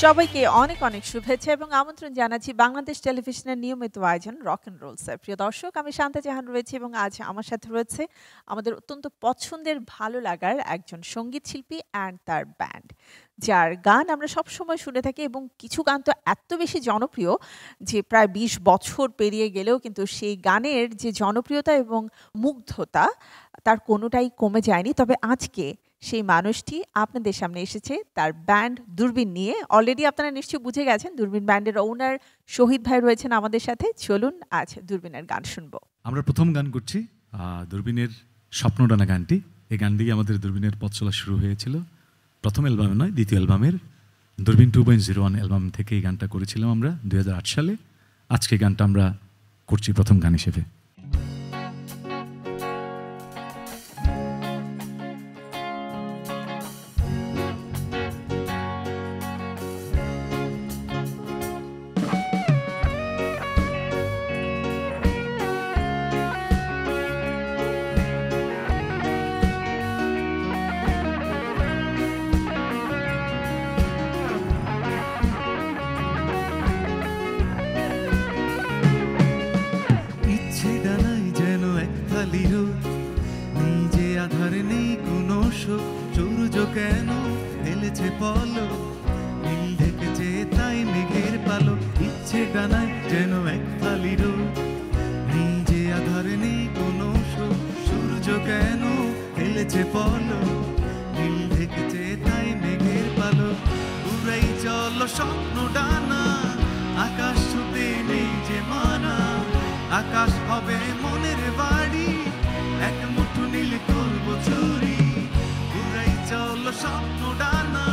সবাইকে অনেক অনেক শুভেচ্ছা এবং আমন্ত্রণ জানাচ্ছি বাংলাদেশ টেলিভিশনের নিয়মিত আয়োজন রক অ্যান্ড রোলস এর। প্রিয় দর্শক, আমি শান্তা জাহান রয়েছি এবং আজ আমার সাথে রয়েছে আমাদের অত্যন্ত পছন্দের ভালো লাগার একজন সঙ্গীত শিল্পী অ্যান্ড তার ব্যান্ড, যার গান আমরা সবসময় শুনে থাকি এবং কিছু গান তো এত বেশি জনপ্রিয় যে প্রায় ২০ বছর পেরিয়ে গেলেও কিন্তু সেই গানের যে জনপ্রিয়তা এবং মুগ্ধতা তার কোনোটাই কমে যায়নি। তবে আজকে সেই মানুষটি আপনাদের সামনে এসেছে তার ব্যান্ড দূরবীন নিয়ে। অলরেডি আপনারা নিশ্চয়ই বুঝে গেছেন দূরবীন ব্যান্ডের ওনার শহীদ ভাই রয়েছেন আমাদের সাথে। চলুন আজ দূরবীনের গান শুনবো। আমরা প্রথম গান করছি দূরবীনের স্বপ্নডানা গানটি। এই গান দিয়ে আমাদের দূরবীনের পথ চলা শুরু হয়েছিল। প্রথম অ্যালবামে নয়, দ্বিতীয় অ্যালবামের দূরবীন 2.01 অ্যালবাম থেকে এই গানটা করেছিলাম আমরা 2008 সালে। আজকে গানটা আমরা করছি প্রথম গান হিসেবে। নিজে আধার নেই কোনো শোক, সূর্য কেন ফেলেছে পলক, নীল ঢেকেছে তাই মেঘের পালক। ইচ্ছে ডানায় যেন এক ফালি রোদ, নিজে আধার নেই কোনো শোক, সূর্য কেন ফেলেছে পলক, নীল ঢেকেছে তাই মেঘের পালক। উড়াই চলো স্বপ্ন ডানা, আকাশ ছুতে নেই যে মানা, আকাশ হবে মনের বাড়ি, এক মুঠো নীল করব চুরি। উড়াই চলো স্বপ্ন ডানা,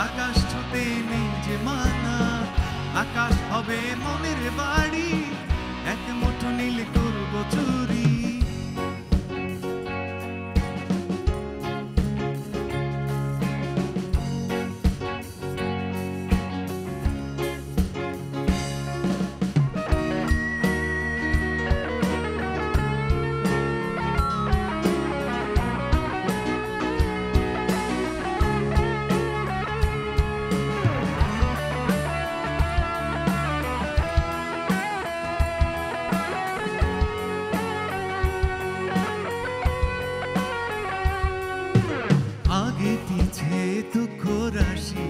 আকাশ ছুতে নেই যে মানা, আকাশ হবে মনের বাড়ি, এক মুঠো নীল করব চুরি। আগে পিছে দুঃখ রাশি,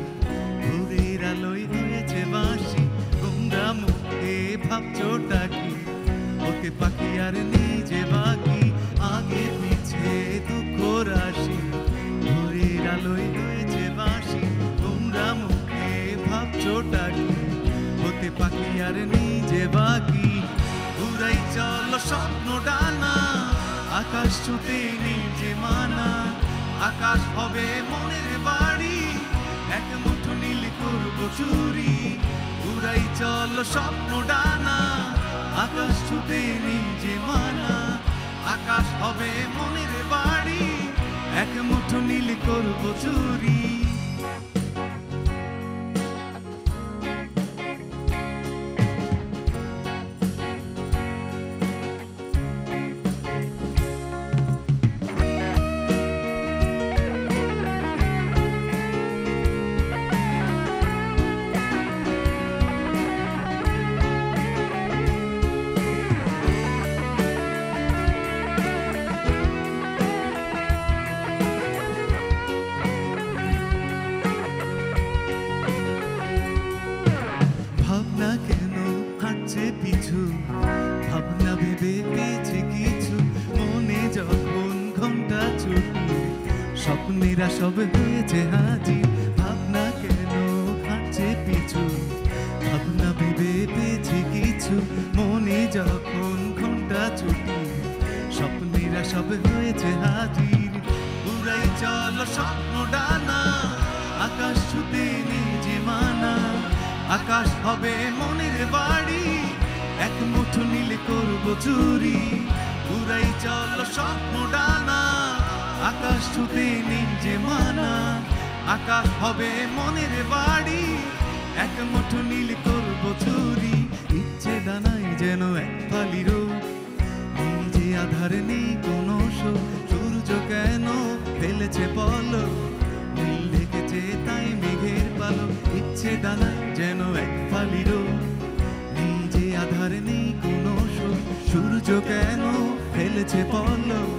ভোরের আলোয় হয়েছে বাঁশি, তোমরা মুখে ভাবছোটা কি, ওকে পাখি আর নিজে বাকি। আগে পিছে দুঃখ রাশি, ভোরের আলোয় হয়েছে বাঁশি, তোমরা মুখে ভাবছোটা কি, ওকে পাখি আর নিজে বাকি। উড়াই চলো স্বপ্ন ডানা, আকাশ ছুতে নিজে মানা, আকাশ হবে মনের বাড়ি, এক মুঠো নীল করব চুরি। উড়াই চলো স্বপ্ন ডানা, আকাশ ছুতে নিজে মানা, আকাশ হবে মনের বাড়ি, এক মুঠো নীল করব চুরি। ভাবনা কেন হাঁটছে পিছু, ভাবনা ভেবে পেয়েছে কিছু, মনে যখন ঘন্টা ছুটি, স্বপ্নেরা সব হয়েছে হাজির। ভাবনা কেন হাঁটছে পিছু, ভাবনা ভেবে পেয়েছে কিছু, মনে যখন ঘন্টা ছুটি, স্বপ্নেরা সব হয়েছে হাজির। উড়াই চলো স্বপ্ন ডানা, আকাশ ছুতে নিজে মানা, আকাশ হবে মনের বাড়ি, এক মুঠো নীল করব চুরি। উড়াই চলো স্বপ্ন ডানা, আকাশ ছুতে নিজে মানা, আকাশ হবে মনের বাড়ি, এক মুঠো নীল করব চুরি। ইচ্ছে ডানায় যেন এক ফালি রোদ, নিজে আধার নেই কোনো শোক, সূর্য কেন ফেলেছে পলক, নীল ঢেকেছে তাই মেঘের পালক। ইচ্ছে ডানায় যেন এক ফালি রোদ, নেই যে আধার নেই কোনো সুখ, সূর্য কেন ফেলেছে পলক,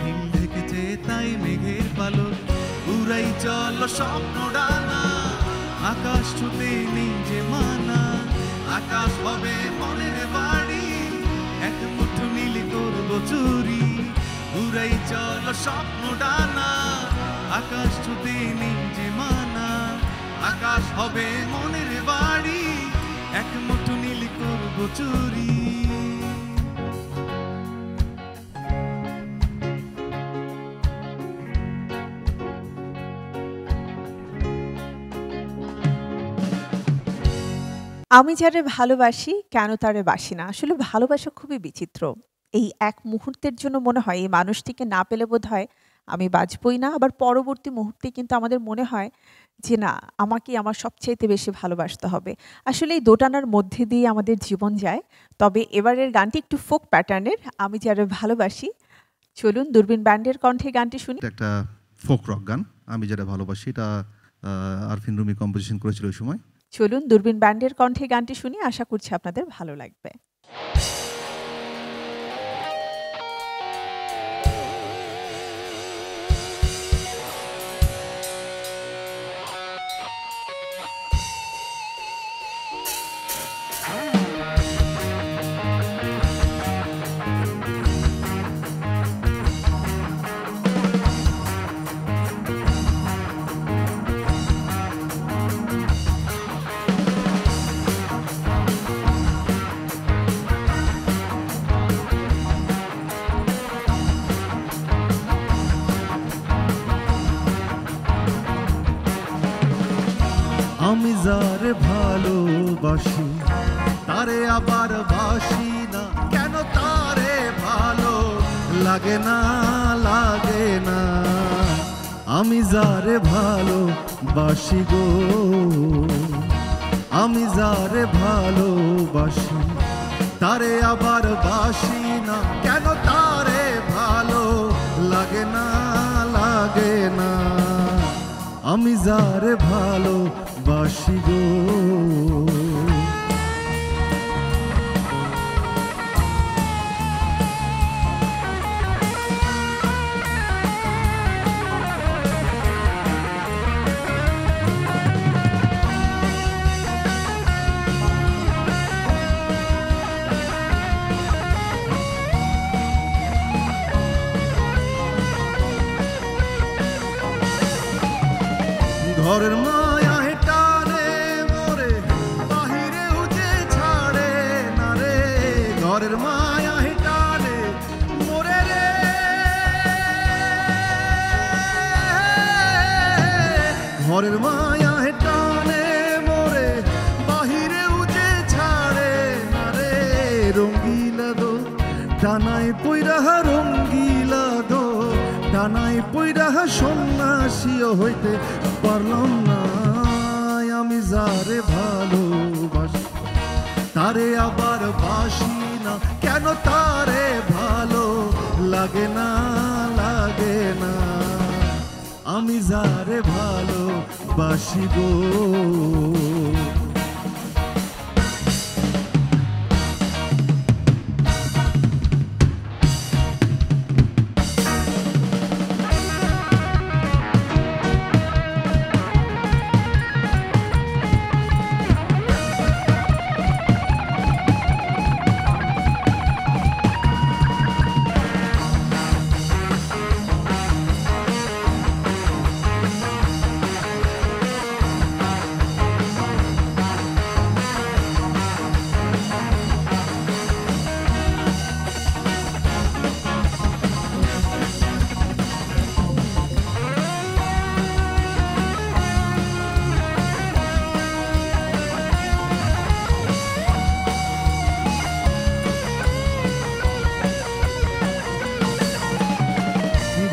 নীল ঢেকেছে তাই মেঘের পালক, উড়াই চলো স্বপ্ন ডানা, আকাশ ছুতে নেই যে মানা, আকাশ হবে মনের বাড়ি, এক মুঠো নীল করবো চুরি, উড়াই চলো স্বপ্ন ডানা, আকাশ ছুতে নেই যে মানা, আকাশ হবে মনের বাড়ি, এক মুঠো নীল করবো চুরি। আমি যারে ভালোবাসি কেন তারে বাসি না। আসলে ভালোবাসা খুবই বিচিত্র। এই এক মুহূর্তের জন্য মনে হয় এই মানুষটিকে না পেলে বোধহয় আমি বাঁচবই না। আবার পরবর্তী মুহূর্তে কিন্তু আমাদের মনে হয় যে না, আমাকে আমার সবচাইতে বেশি ভালোবাসতে হবে। আসলে এই দোটানার মধ্যে দিয়ে আমাদের জীবন যায়। তবে এবারের গানটি একটু ফোক প্যাটার্নের, আমি যারে ভালোবাসি। চলুন দূরবীন ব্যান্ডের কণ্ঠে গানটি শুনি। এটা একটা ফোক রক গান, আমি যেটা ভালোবাসি। এটা আরফিন রুমি কম্পোজিশন করেছিল ওই সময়। চলুন দূরবীন ব্যান্ডের কণ্ঠে গানটি শুনি, আশা করছি আপনাদের ভালো লাগবে। আমি যারে ভালোবাসি তারে আবার বাসি না, কেন তারে ভালো লাগে না, লাগে না। আমি যারে ভালোবাসি গো, আমি যারে ভালোবাসি তারে আবার বাসি না, কেন তারে ভালো লাগে না, লাগে না। আমি যারে ভালোবাসি গো। ঘরের মায়া টানে মোরে বাহিরে উঠে ছাড়ে না রে, ঘরের মায়া টানে মোরে রে, ঘরের মায়া টানে মোরে বাহিরে উঠে ছাড়ে না রে। রঙ্গিলা দো ডানায় পইরাহা, রঙ্গিলা দো ডানায় পইরাহা, সন্ন্যাসীও হইতে পারলাম না। আমি যারে ভালোবাসি তারে আবার বাসি না, কেন তারে ভালো লাগে না, লাগে না। আমি যারে ভালোবাসি গো।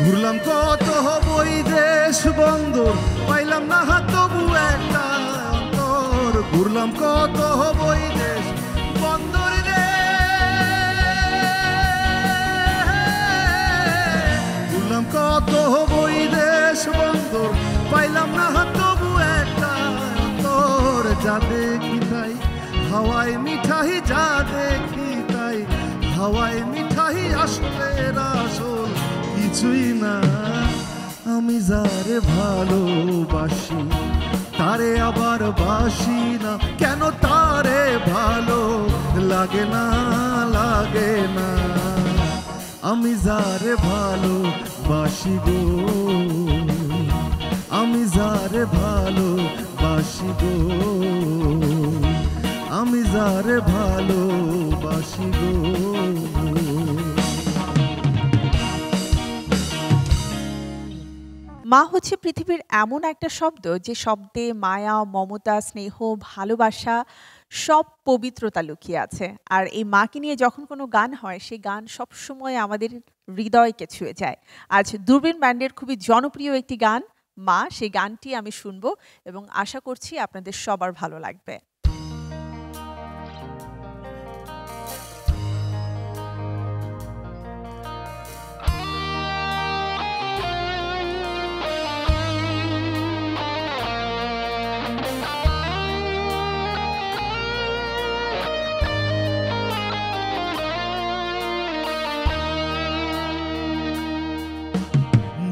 ঘুরলাম কত বই দেশ বন্দর, পাইলাম না তবু একটা অন্তর। ঘুরলাম কত বই দেশ বন্দর রে, ঘুরলাম কত বই দেশ বন্দর, পাইলাম না তবু একটা অন্তর। যা দেখি তাই, হাওয়ায় মিঠাই যা দেখি তাই, হাওয়ায় মিঠাই আসলে আসল কিছুই না। আমি যারে ভালোবাসি তারে আবার বাসি না, কেন তারে ভালো লাগে না, লাগে না। আমি যারে ভালোবাসি গো, আমি যারে ভালোবাসি গো, আমি যারে ভালোবাসি গো। মা হচ্ছে পৃথিবীর এমন একটা শব্দ যে শব্দে মায়া, মমতা, স্নেহ, ভালোবাসা সব পবিত্রতা লুকিয়ে আছে। আর এই মাকে নিয়ে যখন কোনো গান হয় সেই গান সবসময় আমাদের হৃদয়কে ছুঁয়ে যায়। আজ দূরবীন ব্যান্ডের খুবই জনপ্রিয় একটি গান মা, সেই গানটি আমি শুনবো এবং আশা করছি আপনাদের সবার ভালো লাগবে।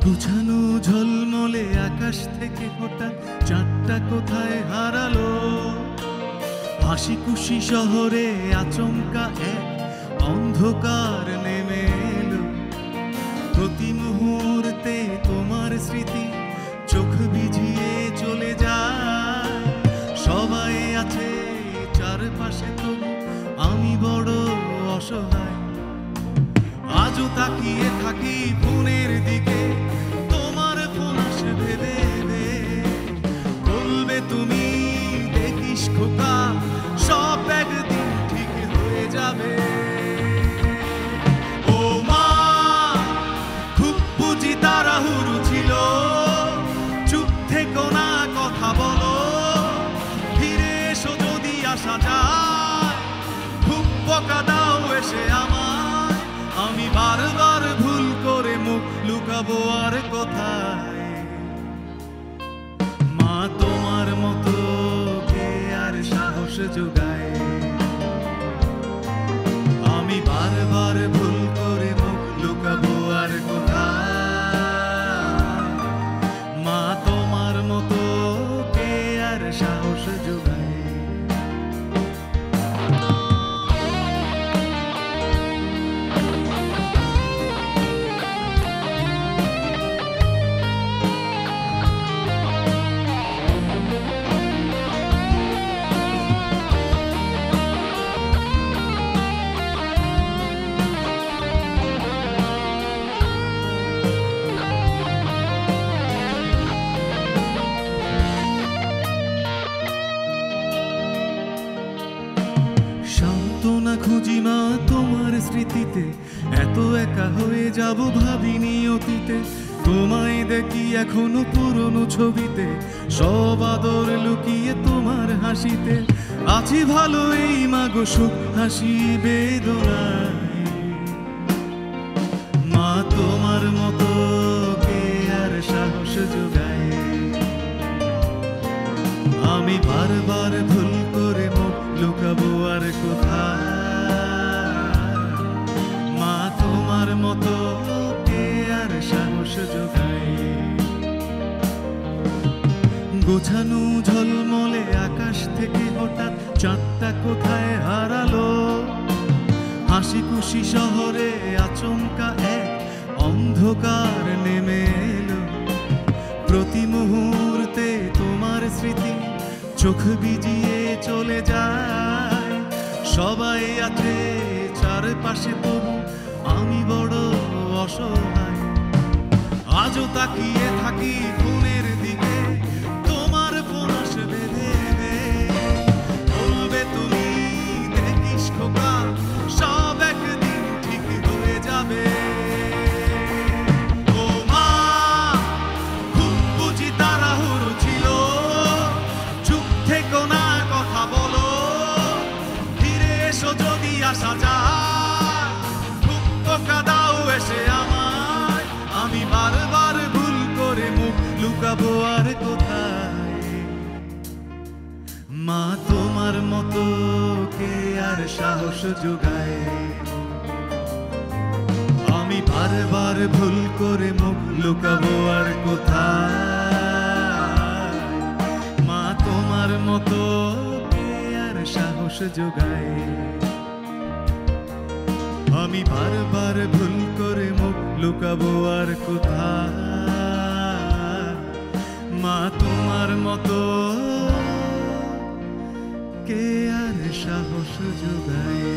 গুছানো ঝলমলে আকাশ থেকে হঠাৎ চাঁদটা কোথায় হারালো, হাসি খুশি শহরে আচমকা এক অন্ধকার নেমে এলো। প্রতি মুহূর্তে তোমার স্মৃতি চোখ ভিজিয়ে চলে যায়, সবাই আছে চারপাশে তবু আমি বড় অসহায়। আজও তাকিয়ে থাকি ফোনের দিকে, তোমার ফোন আসবে ভেবে, বলবে তুমি দেখিস খোকা সব একদিন ঠিক হয়ে যাবে। ও মা, খুব বুঝি তাড়াহুড়ো ছিল, চুপ থেকো না কথা বলো, ফিরে এসো যদি আসা যায়, খুব বকা দাও এসে আমার, আমি বারবার ভুল করে মুখ লুকাবো আর কোথায়। মা তোমার মতো কে আর সাহস যোগায়, আমি বারবার ভুল করে মুখ লুকাবো আর কোথায়। মা তোমার মতো কে আর সাহস যোগায়। সান্ত্বনা খুঁজি মা তোমার স্মৃতিতে, এত একা হয়ে যাব ভাবিনি অতীতে। তোমায় দেখি এখনো পুরনো ছবিতে, সব আদর লুকিয়ে তোমার হাসিতে। আছি ভালো এই মাগো সুখ হাসি বেদনায়, মা তোমার মতো কে আর সাহস যোগায়, আমি বারবার ভুল করে মুখ লুকাবো আর কোথায়। মা তোমার মতো কে আর সাহস যোগায়। গোছানো ঝলমলে আকাশ থেকে হঠাৎ চাঁদটা কোথায় হারালো, হাসি খুশি শহরে আচমকা এক অন্ধকার নেমে এলো। প্রতি মুহূর্তে তোমার স্মৃতি চোখ ভিজিয়ে চলে যায়, সবাই আছে চারপাশে তবু আমি বড় অসহায়। আজও তাকিয়ে থাকি ফোনের দিকে, তোমার ফোন আসবে ভেবে, বলবে তুমি দেখিস খোকা সব একদিন ঠিক হয়ে যাবে। ও মা, খুব বুঝি তাড়াহুড়ো ছিল, চুপ থেকো না কথা বলো, ফিরে এসো যদি আসা যায়, খুব বকা দাও এসে আমায়, আমি বারবার ভুল করে মুখ সাহস যোগায়। আমি বারবার ভুল করে মুখ লুকাবো আর কোথায়, মা তোমার মতো কে আর সাহস যোগায়। আমি বারবার ভুল করে মুখ লুকাবো আর কোথায়, মা তোমার মতো কে আর সাহস যোগায়।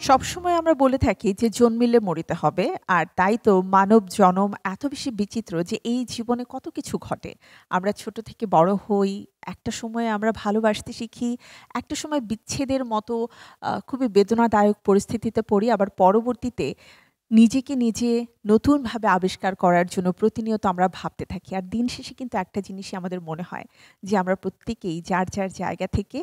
সবসময় আমরা বলে থাকি যে জন্মিলে মরিতে হবে, আর তাই তো মানব জনম এত বেশি বিচিত্র যে এই জীবনে কত কিছু ঘটে। আমরা ছোট থেকে বড় হই, একটা সময় আমরা ভালোবাসতে শিখি, একটা সময় বিচ্ছেদের মতো খুবই বেদনাদায়ক পরিস্থিতিতে পড়ি, আবার পরবর্তীতে নিজেকে নিজে নতুনভাবে আবিষ্কার করার জন্য প্রতিনিয়ত আমরা ভাবতে থাকি। আর দিন শেষে কিন্তু একটা জিনিসই আমাদের মনে হয় যে আমরা প্রত্যেকেই যার যার জায়গা থেকে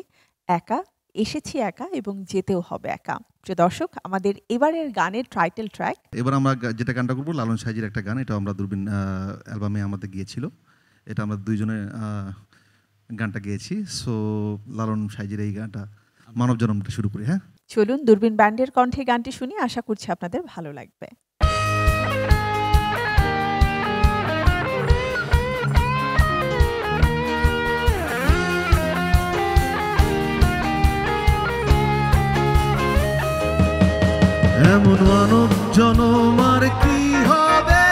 একা এসেছি, একা এবং যেতেও হবে একা। প্রিয় দর্শক, আমাদের এবারের গানের টাইটেল ট্র্যাক, এবার আমরা যেটা গানটা করবো লালন সাইজির একটা গান, এটা আমরা দূরবীন অ্যালবামে আমাদের গিয়েছিল, এটা আমরা দুইজনে গানটা গেয়েছি। সো লালন সাইজির এই গানটা মানব জনমটা শুরু করি। হ্যাঁ, চলুন দূরবীন ব্যান্ডের কণ্ঠে গানটি শুনি, আশা করছি আপনাদের ভালো লাগবে। এমন মানব জনম আর কি হবে,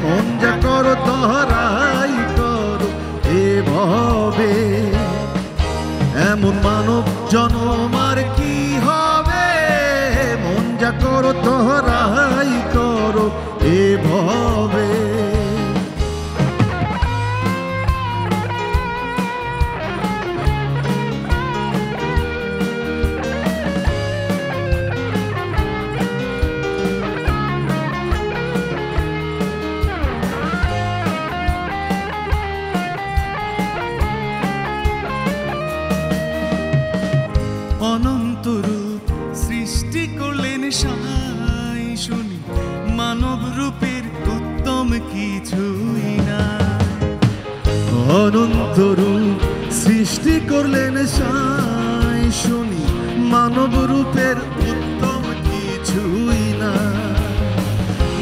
মন যা করো তহরাই করো এভাবে। এমন মানব জনম আর কি হবে, মন যা করো তহরাই করো এভাবে। অনন্ত রূপ সৃষ্টি করলেন সাই শুনি, মানব রূপের উত্তম কিছুই না। অনন্ত রূপ সৃষ্টি করলেন সাই শুনি, মানব রূপের উত্তম কিছুই না।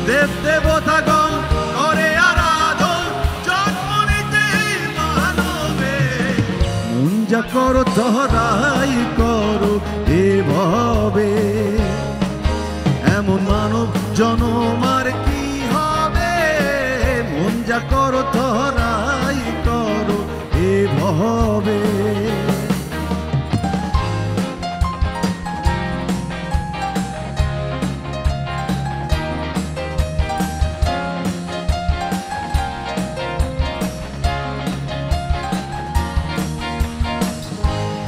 দেব দেবতাগণ করে আরাধন জন্ম নিতে মানবে, মন যা করো তহরাই করো এভাবে। এমন মানব জনম আর কি হবে, মন যা করো তহরাই করো এভাবে।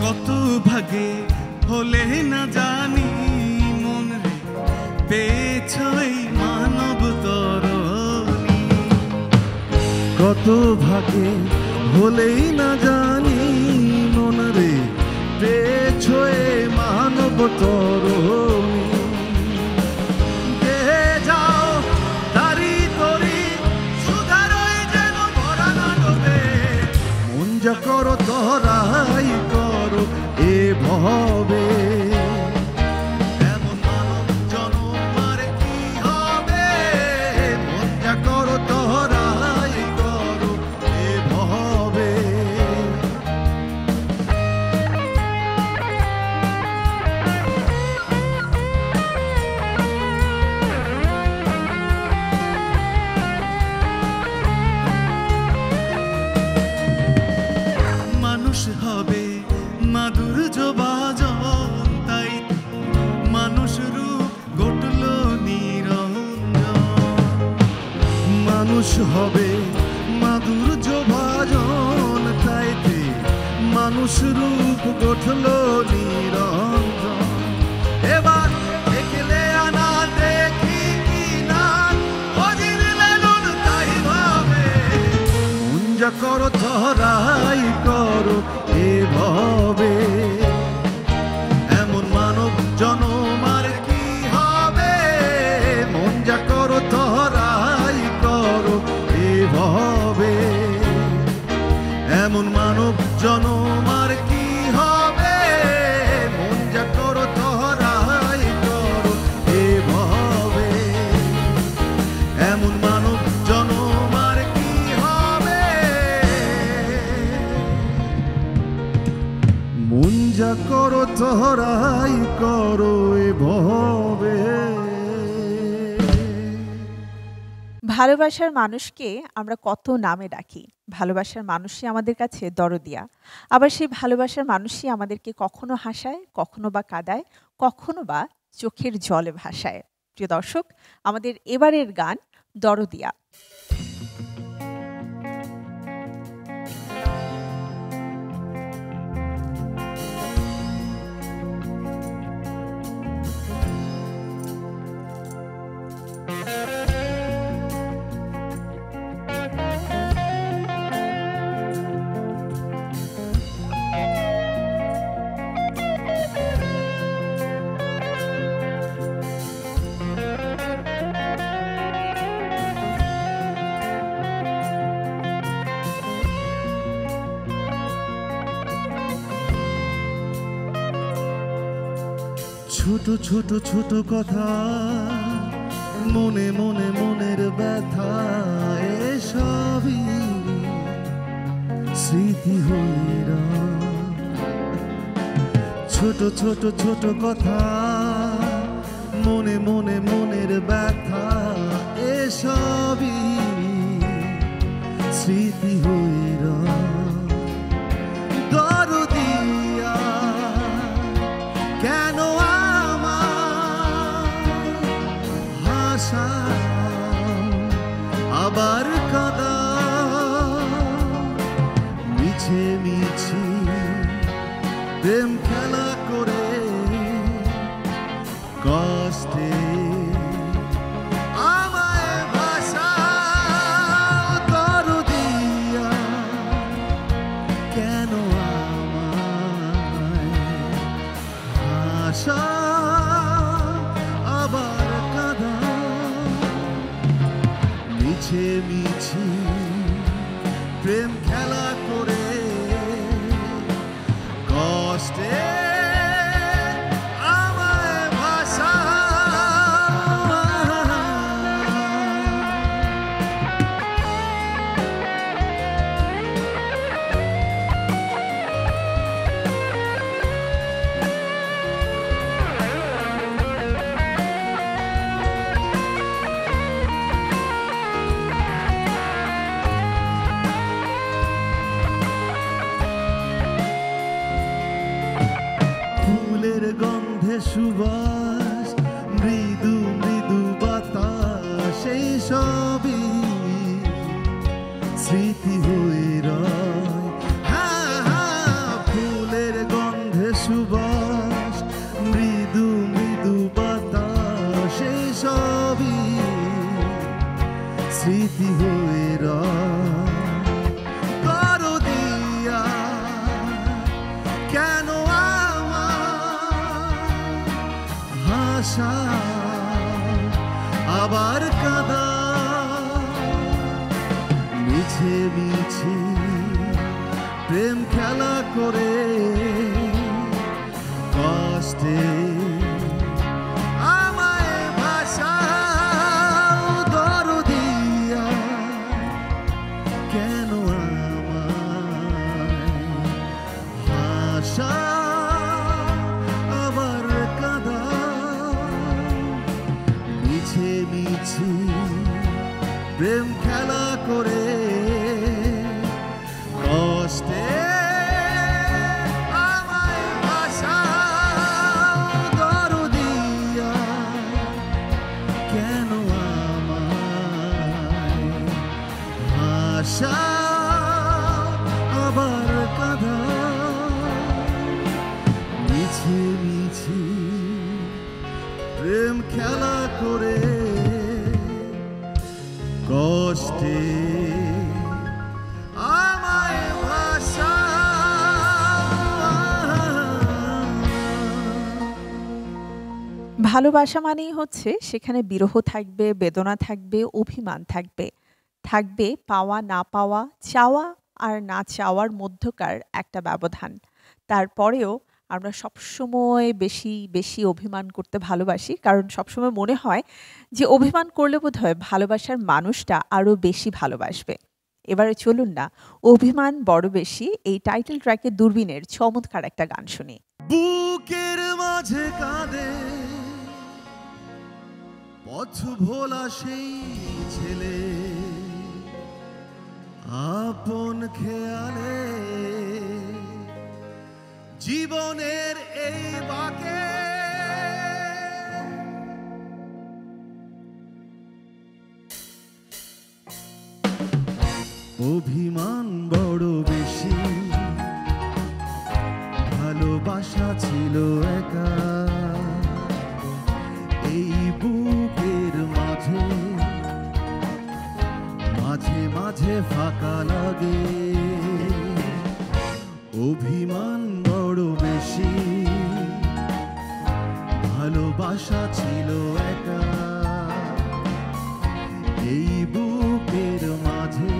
কত ভাগে হলে না জানি মন রে, পেছই মানব তরণী। কত ভাগে হলেই না জানি মন রে, পেছয়ে মানব তরণী। দেহে যাও তারি তরি সুধারই যেন ভরা না ডোবে, মন যা করো তহরাই করো এভাবে। এমন মানব জনম আর কি হবে, মন যা করো তহরাই করো এভাবে। মানুষ হবে মাধুর্য বাজন, তাই মানুষ রূপ ঘটল নিরঞ্জন। মানুষ হবে মাধুর্য ভাজন, তাই মানুষ রূপ ঘটল নিরঞ্জন। এবার দেখলে আনা দেখি কি না, তাই ভাবে মন যা করো তহরাই করো এভাবে। এমন মানব জনম আর কি হবে, মন যা করো তহরাই করো এভাবে। এমন মানব জনম আর কি হবে, চড়াই করো এ ভবে। ভালোবাসার মানুষকে আমরা কত নামে ডাকি। ভালোবাসার মানুষই আমাদের কাছে দরদিয়া। আবার সেই ভালোবাসার মানুষই আমাদেরকে কখনো হাসায়, কখনো বা কাঁদায়, কখনো বা চোখের জলে ভাসায়। প্রিয় দর্শক, আমাদের এবারের গান দরদিয়া। ছোট ছোট ছোট কথা, মনে মনে মনের ব্যথা, এসবই স্মৃতি হয়ে রয়। ছোট ছোট ছোট কথা, মনে মনে মনের ব্যথা, এসবই স্মৃতি হয়ে রয়। দরদিয়া কেন আবার কাদা, মিছে মিছি প্রেম খেলা করে কষ্টে আমায় ভাষা। দরদিয়া কেন আমায় ভাষা আবার কাদা, মিছে মিছি প্রেম খেলা করে কষ্টে আমায় ভাষা। ফুলের গন্ধে সুবাস, মৃদু মৃদু বাতাস, সেই সবই স্মৃতি হয়ে রয়। হ্যাঁ হ্যাঁ, ফুলের গন্ধে সুবাস, মৃদু মৃদু বাতাস, সেই সবই স্মৃতি হয়ে রয়। দরদিয়া কেন ভাষা আবার কাদা, মিছে মিছি প্রেম খেলা করে কষ্টে আমায় ভাষা। দরদিয়া কেন আমায় ভাষা আবার কাদা, মিছে মিছি প্রেম খেলা করে কষ্টে আমায় ভাষা। দরদিয়া কেন আমায় ভাষা আবার কাদা, মিছে মিছি প্রেম খেলা করে কষ্টে আমায় ভাষা। ভালোবাসা মানেই হচ্ছে সেখানে বিরহ থাকবে, বেদনা থাকবে, অভিমান থাকবে, থাকবে পাওয়া না পাওয়া, চাওয়া আর না চাওয়ার মধ্যকার একটা ব্যবধান। তারপরেও আমরা সবসময় বেশি বেশি অভিমান করতে ভালোবাসি, কারণ সবসময় মনে হয় যে অভিমান করলে বোধহয় ভালোবাসার মানুষটা আরও বেশি ভালোবাসবে। এবারে চলুন না অভিমান বড় বেশি এই টাইটেল ট্র্যাকে দূরবীনের চমৎকার একটা গান শুনি। বুকের মাঝে কাঁদে পথ ভোলা সেই ছেলে, আপন খেয়ালে জীবনের এই বাঁকে অভিমান বড় বেশি, ভালোবাসা ছিল একা এই বুকের মাঝে, মাঝে মাঝে ফাঁকা লাগে। অভিমান বড় বেশি, ভালোবাসা ছিল একা এই বুকের মাঝে,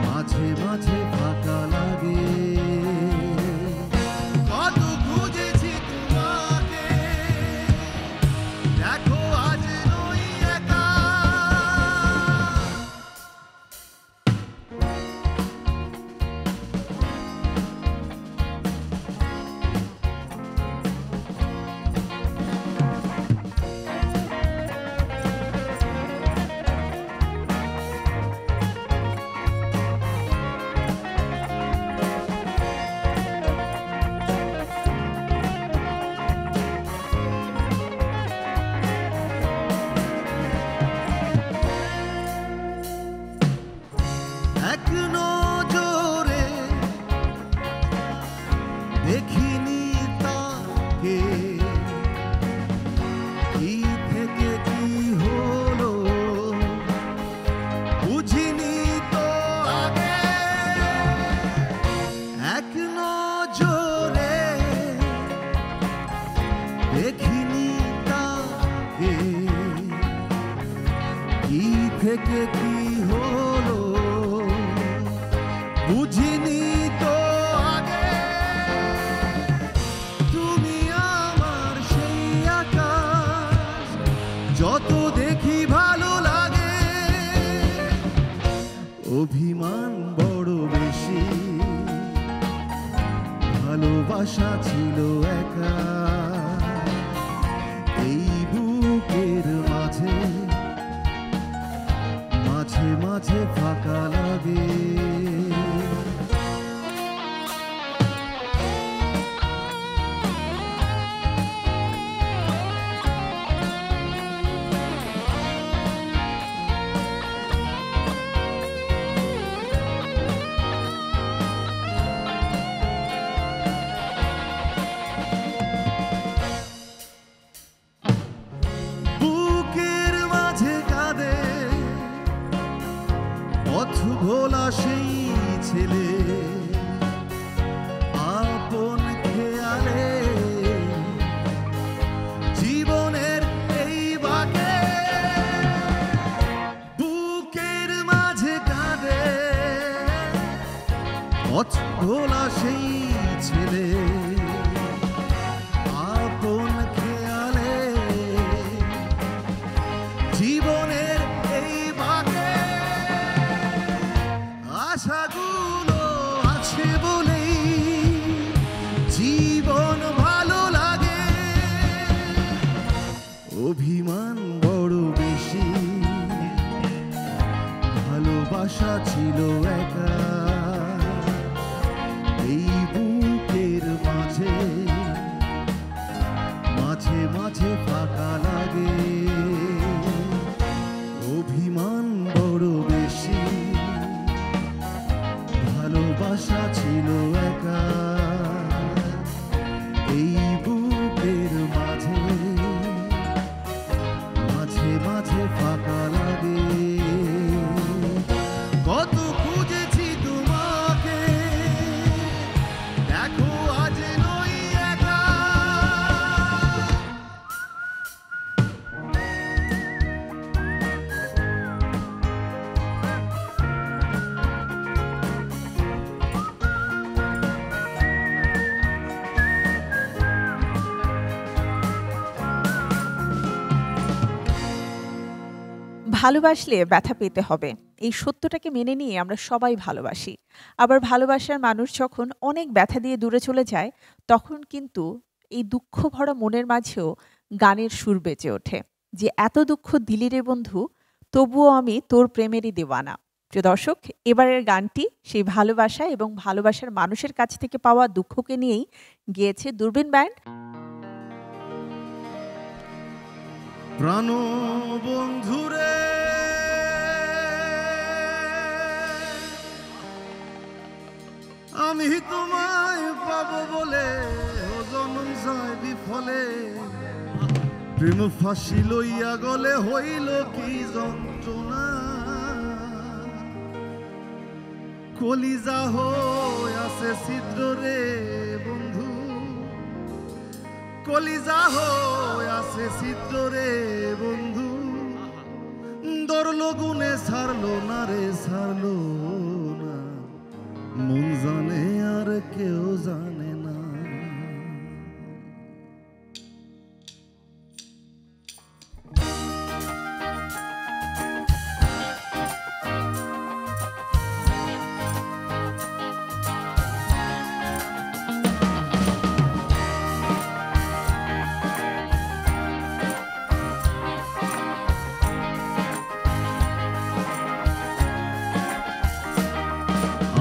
মাঝে মাঝে ফাঁকা লাগে। কত খুঁজেছি তোমাকে, দেখো আজ নই একা। এক নজরে দেখিনি তাকে, কি থেকে কি হলো বুঝিনি তো আগে। এক নজরে দেখিনি তাকে, কি থেকে কি হলো বুঝিনি তো আগে। তুমি আমার সেই আকাশ, যত দেখি ভালো লাগে। অভিমান বড় বেশি, ভালোবাসা ছিল একা এই বুকের মাঝে, মাঝে মাঝে ফাঁকা লাগে। বুকের মাঝে কাঁদে পথ ভোলা সেই ছেলে, আপন খেয়ালে জীবনের এই বাঁকে। বুকের মাঝে কাঁদে পথ ভোলা সেই ছেলে, আপন খেয়ালে জীবনের এই বাঁকে। আশাগুলো আছে বলেই জীবন ভালো লাগে। অভিমান বড় বেশি, ভালোবাসা ছিল একা এই বুকের মাঝে, মাঝে মাঝে ফাঁকা লাগে। অভিমান বড় বেশি, ভালোবাসা ছিল একা এই বুকের মাঝে, মাঝে মাঝে ফাঁকা লাগে। কত খুঁজেছি তুমি ভালোবাসলে ব্যথা পেতে হবে, এই সত্যটাকে মেনে নিয়ে আমরা সবাই ভালোবাসি। আবার ভালোবাসার মানুষ যখন অনেক ব্যথা দিয়ে দূরে চলে যায়, তখন কিন্তু এই দুঃখ ভরা মনের মাঝেও গানের সুর বেজে ওঠে, যে এত দুঃখ দিলি রে বন্ধু, তবুও আমি তোর প্রেমেরই দেওয়ানা। প্রিয় দর্শক, এবারের গানটি সেই ভালোবাসা এবং ভালোবাসার মানুষের কাছ থেকে পাওয়া দুঃখকে নিয়েই গেয়েছে দূরবীন ব্যান্ড। প্রাণ বন্ধুরে আমি তোমায় পাবো বলে জনম যায় বিফলে, প্রেম ফাঁসি লইয়া গলে হইল কি যন্ত্রণা, কলিজা হয়ে আছে ছিদ্র রে বন্ধু, কলিজা হয়ে আছে ছিদ্র রে বন্ধু, দরলো গুনে ছাড়লো না রে ছাড়লো না, মন জানে আর কেউ জানে না।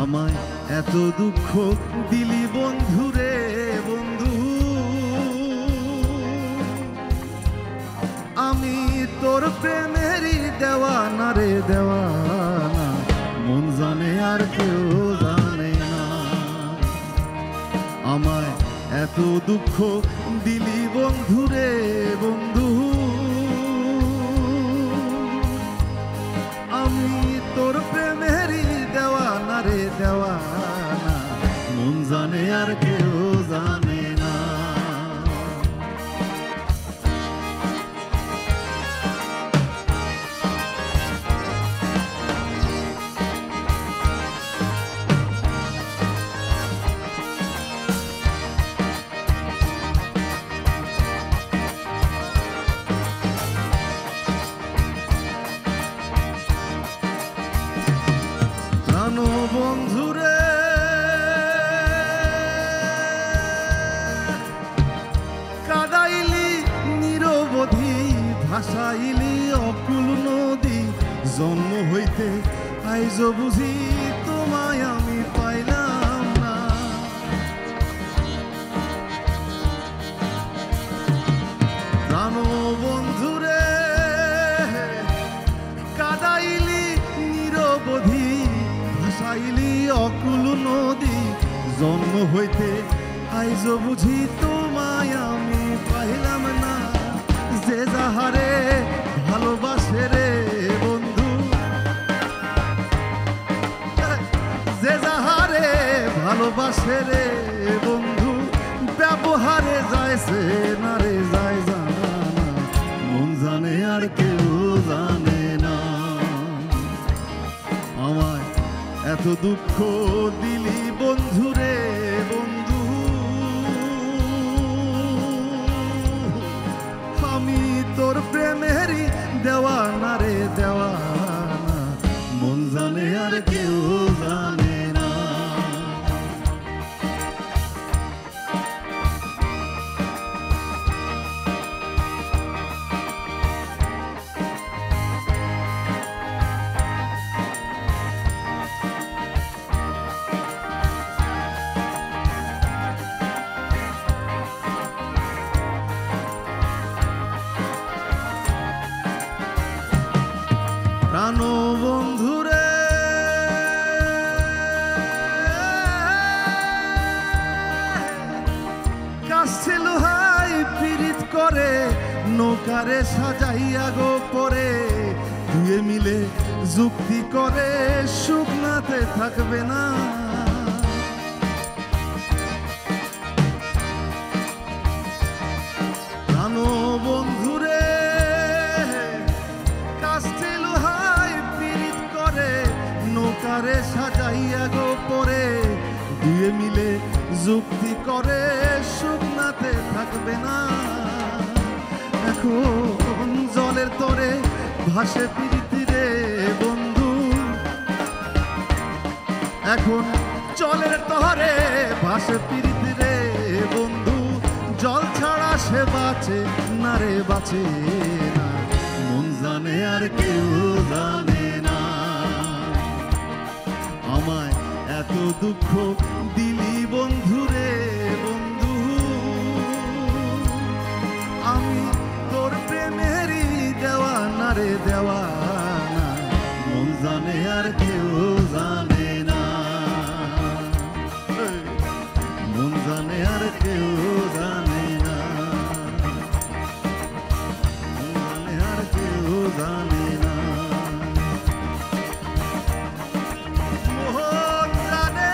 আমায় এত দুঃখ দিলি বন্ধু রে বন্ধু, আমি তোর প্রেমেরই দেওয়ানা রে দেওয়ানা, মন জানে আর কেউ জানে না। আমায় এত দুঃখ দিলি বন্ধু রে বন্ধু, আমি তোর প্রেমেরই দেওয়ানা রে দেওয়ানা, মন জানে আর কেউ জানে না। প্রাণ বন্ধুরে কাদাইলি নিরবধি, ভাসাইলি অকুল নদী, জন্ম হইতে আইজ বুঝি তোমায় আমি পাইলাম না। প্রাণ বন্ধুরে কাদাইলি নিরবধি, ভাসাইলি অকুল নদী, জন্ম হইতে আইজ বুঝি তোমায় আমি পাইলাম না। যে যাহারে ভালোবাসে রে বন্ধু, যে যাহারে ভালোবাসে রে বন্ধু, ব্যবহারে যাইছে না রে যায় জানা, মন জানে আর কেউ জানে না। আমায় এত দুঃখ দিলি বন্ধু রে বন্ধু, আমি তোর প্রেমেরই দেওয়ানা রে দেওয়ানা, মন জানে আর কেউ জানে না। প্রাণ বন্ধুরে কাছে লোহাই পীড়িত করে, নৌকারে সাজাইয়া গো পরে, দুয়ে মিলে যুক্তি করে শুকনাতে থাকবে না। প্রাণ বন্ধুরে কাছে লোহাই পীড়িত করে, নৌকারে সাজাইয়া গো পরে, দুয়ে মিলে যুক্তি করে শুকনাতে থাকবে না। এখন জলের তরে ভাসে পীড়িতে রে বন্ধু, এখন জলের তরে ভাসে পিরিত রে বন্ধু, জল ছাড়া সে বাঁচে না রে, বাঁচে না, মন জানে আর কেউ জানে না। আমায় এত দুঃখ দিলি বন্ধু রে বন্ধু, আমি তোর প্রেমেরই দেওয়ানা রে দেওয়ানা, মন জানে আর কেউ জানে না, মন জানে আর কেউ জানে না, মন জানে আর কেউ জানে না। মন জানে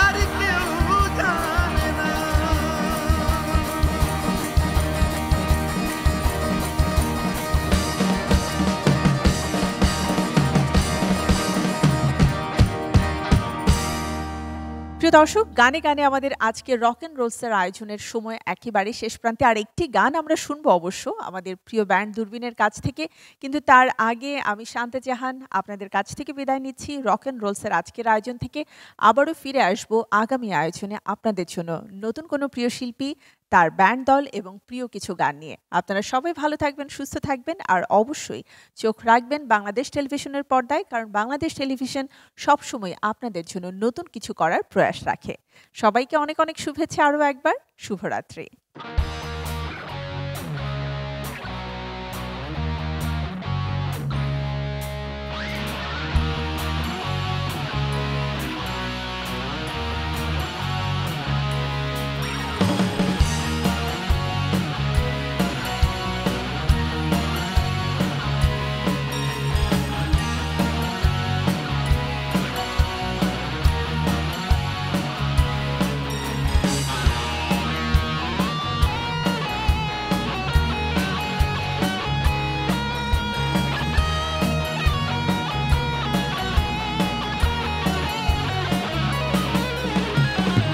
আর কেউ জানে না। প্রিয় দর্শক, গানে গানে আমাদের আজকে রক অ্যান্ড রোলসের আয়োজনের সময় একেবারে শেষ প্রান্তে। আর একটি গান আমরা শুনবো অবশ্য আমাদের প্রিয় ব্যান্ড দূরবীনের কাছ থেকে, কিন্তু তার আগে আমি শান্তা জাহান আপনাদের কাছ থেকে বিদায় নিচ্ছি। রক অ্যান্ড রোলসের আজকের আয়োজন থেকে আবারও ফিরে আসবো আগামী আয়োজনে আপনাদের জন্য নতুন কোনো প্রিয় শিল্পী, তার ব্যান্ড দল এবং প্রিয় কিছু গান নিয়ে। আপনারা সবাই ভালো থাকবেন, সুস্থ থাকবেন, আর অবশ্যই চোখ রাখবেন বাংলাদেশ টেলিভিশনের পর্দায়, কারণ বাংলাদেশ টেলিভিশন সবসময় আপনাদের জন্য নতুন কিছু করার প্রয়াস রাখে। সবাইকে অনেক অনেক শুভেচ্ছা আরও একবার। শুভরাত্রি।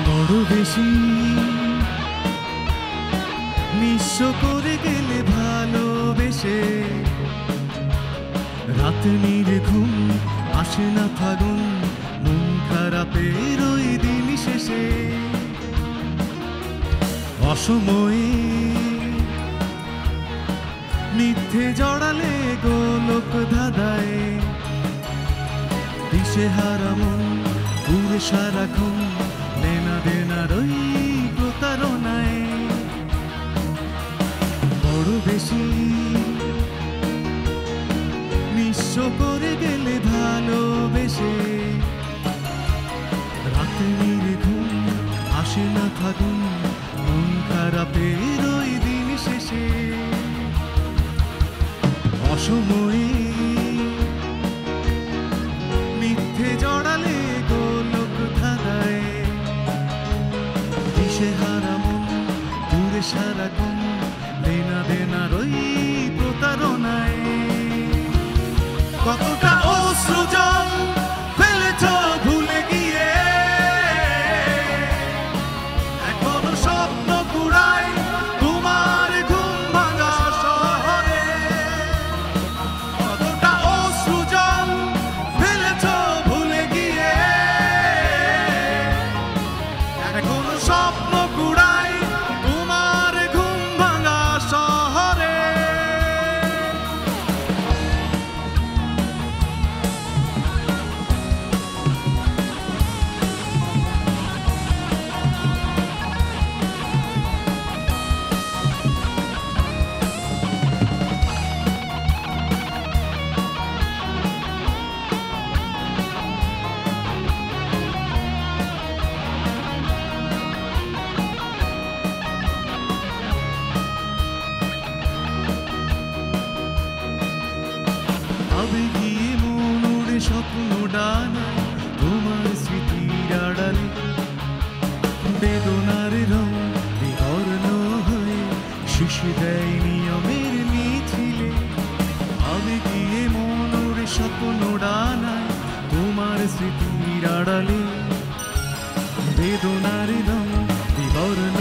বড় বেশি নিঃস্ব করে গেলে ভালোবেসে, রাত নির্ঘুম আসে না ফাগুন, মন খারাপের ওই দিন শেষে, অসময়ে মিথ্যে জড়ালে গোলক ধাঁধায়, দিশেহারা মন ঘুরে সারাক্ষণ লেনা দেনার ওই প্রতারণায়। বড় বেশি নিঃস্ব করে গেলে ভালোবেসে, রাতে নির্ঘুম আসে না ফাগুন, মন খারাপের ওই দিন শেষে, অসময়ে মিথ্যে জড়ালে গোলক ধাঁধায়, দিশেহারা মন ঘুরে সারাক্ষণ লেনা দেনার ওই প্রতারণায়। কতটা অশ্রু জল ফেলেছ ভুলে গিয়ে, এখনো স্বপ্ন কুড়ায় তোমার ঘুম ভাঙা শহরে। কতটা অশ্রু জল ফেলেছ ভুলে গিয়ে, এখনো স্বপ্ন কুড়ায় তোমার ঘুম ভাঙা শহরে। আবেগিয়ে মন উড়ে স্বপ্ন ডানায়, তোমার স্মৃতির আড়ালে বেদনার রং বিবর্ণ হয়ে শিশু দেয় নিয়মের মিছিলে। আবেগিয়ে মন উড়ে স্বপ্ন ডানায়, তোমার স্মৃতির আড়ালে বেদনার রং বিবর্ণ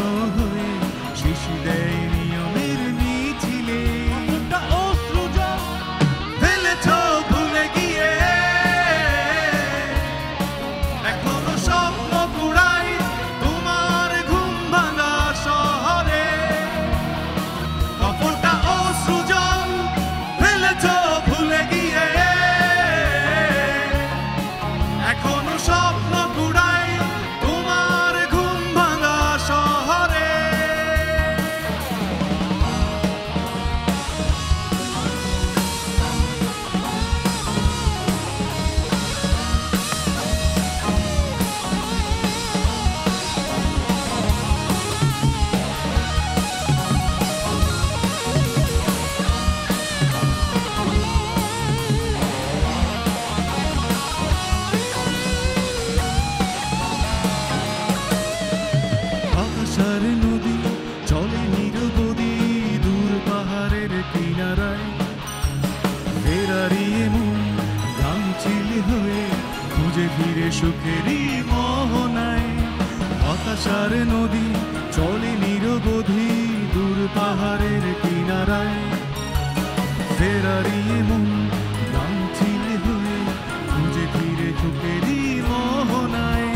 আশার নদী চলে নিরবধি দূর পাহাড়ের কিনারায়, ফেরারি মন গামছিল হয়ে খুঁজে ফিরে ঝুঁকেরি মোহনায়।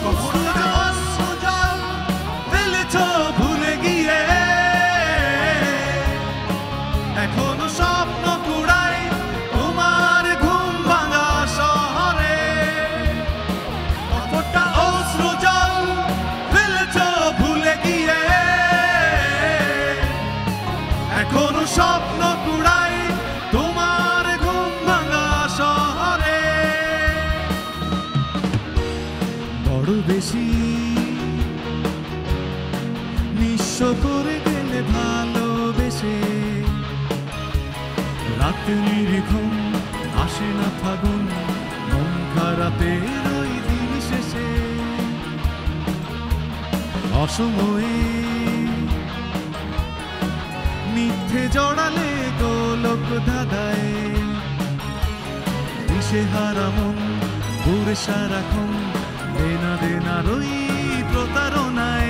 কখনো জল ফেলেছ ভুলে গিয়ে, এখনো স্বপ্ন কুড়াই তোমার ঘুম ভাঙা শহরে। কতটা অশ্রু জল ফেলেছ ভুলে গিয়ে, এখনো স্বপ্ন কুড়াই তোমার ঘুম ভাঙা শহরে। বড় বেশি নিঃস্ব করে গেলে ভালোবেসে, রাতে নির্ঘুম আসে না ফাগুন মন খারাপের ওই দিন শেষে। অসময়ে মিথ্যে জড়ালে গোলক ধাঁধায়, দিশেহারা মন ঘুরে সারাক্ষণ দেনা দেনার ওই প্রতারণায়।